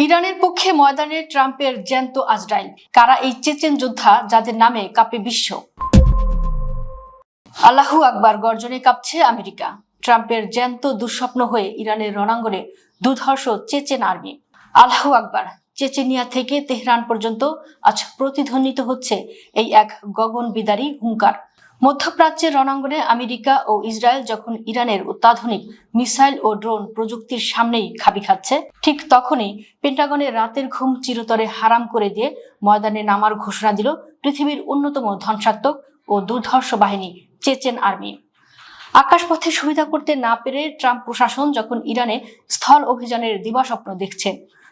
ইরানের পক্ষে ময়দানে ট্রাম্পের জ্যান্ত আজরাইল। কারা এই চেচেন যোদ্ধা যাদের নামে কাঁপে বিশ্ব? আল্লাহু আকবার গর্জনে কাঁপছে আমেরিকা। ট্রাম্পের জ্যান্ত দুঃস্বপ্ন হয়ে ইরানের রণাঙ্গনে দুর্ধর্ষ চেচেন আর্মি। আল্লাহু আকবার। চেচেনিয়া থেকে তেহরান পর্যন্ত আজ প্রতিধ্বনিত হচ্ছে এই এক গগনবিদারী হুঙ্কার। মধ্যপ্রাচ্যের রণাঙ্গনে আমেরিকা ও ইসরায়েল যখন ইরানের অত্যাধুনিক মিসাইল ও ড্রোন প্রযুক্তির সামনেই খাবি খাচ্ছে, ঠিক তখনই পেন্টাগনের রাতের ঘুম চিরতরে হারাম করে দিয়ে ময়দানে নামার ঘোষণা দিল পৃথিবীর অন্যতম ধ্বংসাত্মক ও দুর্ধর্ষ বাহিনী চেচেন আর্মি। আকাশপথে সুবিধা করতে না পেরে ট্রাম্প প্রশাসন যখন ইরানে স্থল অভিযানের দিবাস্বপ্ন দেখছে,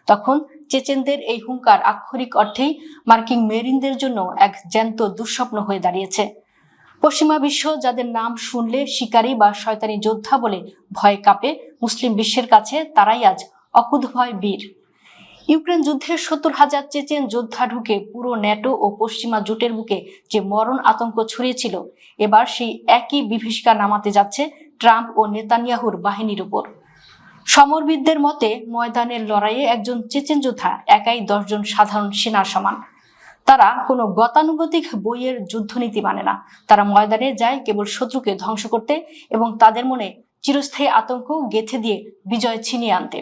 তখন চেচেনদের এই হুঙ্কার আক্ষরিক অর্থেই মার্কিন মেরিনদের জন্য এক জ্যান্ত দুঃস্বপ্ন হয়ে দাঁড়িয়েছে। পশ্চিমা বিশ্ব যাদের নাম শুনলে শিকারী বা শয়তানি যোদ্ধা বলে ভয় কাঁপে, মুসলিম বিশ্বের কাছে তারাই আজ অকুতভয় বীর। ইউক্রেন যুদ্ধের ৭০,০০০ চেচেন যোদ্ধা ঢুকে পুরো ন্যাটো ও পশ্চিমা জোটের বুকে যে মরণ আতঙ্ক ছড়িয়েছিল, এবার সেই একই বিভীষিকা নামাতে যাচ্ছে ট্রাম্প ও নেতানিয়াহুর বাহিনীর উপর। সমরবিদদের মতে ময়দানের লড়াইয়ে একজন চেচেন যোদ্ধা একাই ১০ জন সাধারণ সেনার সমান। তারা কোনো গতানুগতিক বইয়ের যুদ্ধনীতি মানে না। তারা ময়দানে যায় কেবল শত্রুকে ধ্বংস করতে এবং তাদের মনে চিরস্থায়ী আতঙ্ক গেঁথে দিয়ে বিজয় ছিনিয়ে আনতে।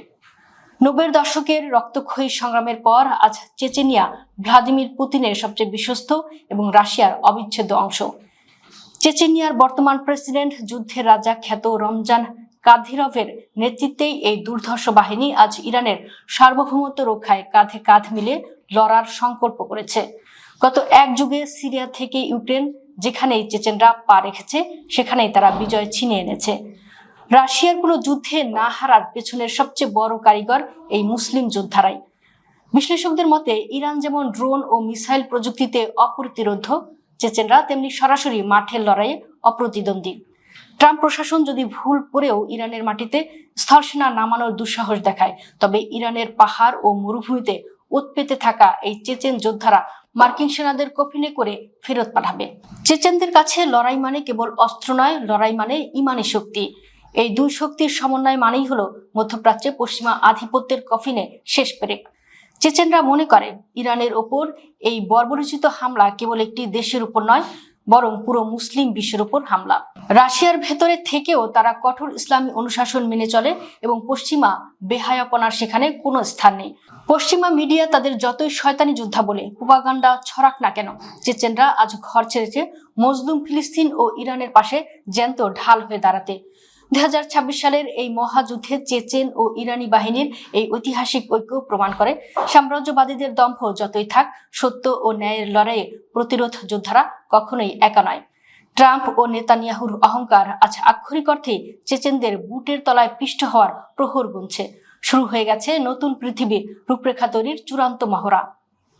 ৯০-এর দশকের রক্তক্ষয়ী সংগ্রামের পর আজ চেচেনিয়া ভ্লাদিমির পুতিনের সবচেয়ে বিশ্বস্ত এবং রাশিয়ার অবিচ্ছেদ্য অংশ। চেচেনিয়ার বর্তমান প্রেসিডেন্ট, যুদ্ধের রাজা খ্যাত রমজান কাদিরভের নেতৃত্বেই এই দুর্ধর্ষ বাহিনী আজ ইরানের সার্বভৌমত্ব রক্ষায় কাঁধে কাঁধ মিলে লড়ার সংকল্প করেছে। গত এক যুগে সিরিয়া থেকে ইউক্রেন যেখানেই চেচেনরা পা রেখেছে, সেখানেই তারা বিজয় ছিনিয়ে এনেছে। রাশিয়ার কোনো যুদ্ধে না হারার পেছনের সবচেয়ে বড় কারিগর এই মুসলিম যোদ্ধারাই। বিশ্লেষকদের মতে ইরান যেমন ড্রোন ও মিসাইল প্রযুক্তিতে অপ্রতিরোধ্য, চেচেনরা তেমনি সরাসরি মাঠের লড়াইয়ে অপ্রতিদ্বন্দ্বী। ট্রাম্প প্রশাসন যদি ভুল করেও ইরানের মাটিতে স্থলসেনা নামানোর দুঃসাহস দেখায়, তবে ইরানের পাহাড় ও মরুভূমিতে ওত পেতে থাকা এই চেচেন যোদ্ধারা মার্কিন সেনাদের কফিনে করে ফেরত পাঠাবে। চেচেনদের কাছে লড়াই মানে কেবল অস্ত্র নয়, লড়াই মানে ইমানি শক্তি। এই দুই শক্তির সমন্বয় মানেই হলো মধ্যপ্রাচ্যে পশ্চিমা আধিপত্যের কফিনে শেষ পেরেক। চেচেনরা মনে করে ইরানের ওপর এই বর্বরোচিত হামলা কেবল একটি দেশের উপর নয়, বরং পুরো মুসলিম বিশ্বের উপর হামলা। রাশিয়ার ভেতরে থেকেও তারা কঠোর ইসলামী অনুশাসন মেনে চলে এবং পশ্চিমা বেহায়াপনার সেখানে কোনো স্থান নেই। পশ্চিমা মিডিয়া তাদের যতই শয়তানি যোদ্ধা বলে প্রোপাগান্ডা ছড়াক না কেন, চেচেনরা আজ ঘর ছেড়েছে মজলুম ফিলিস্তিন ও ইরানের পাশে জ্যান্ত ঢাল হয়ে দাঁড়াতে। ২০২৬ সালের এই মহাযুদ্ধে চেচেন ও ইরানি বাহিনীর এই ঐতিহাসিক ঐক্য প্রমাণ করে সাম্রাজ্যবাদীদের দম্ভ যতই থাক, সত্য ও ন্যায়ের লড়াইয়ে প্রতিরোধ যোদ্ধারা কখনোই একা নয়। ট্রাম্প ও নেতানিয়াহুর অহংকার আজ আক্ষরিক অর্থে চেচেনদের বুটের তলায় পিষ্ট হওয়ার প্রহর গুনছে। শুরু হয়ে গেছে নতুন পৃথিবীর রূপরেখা তৈরির চূড়ান্ত মহড়া।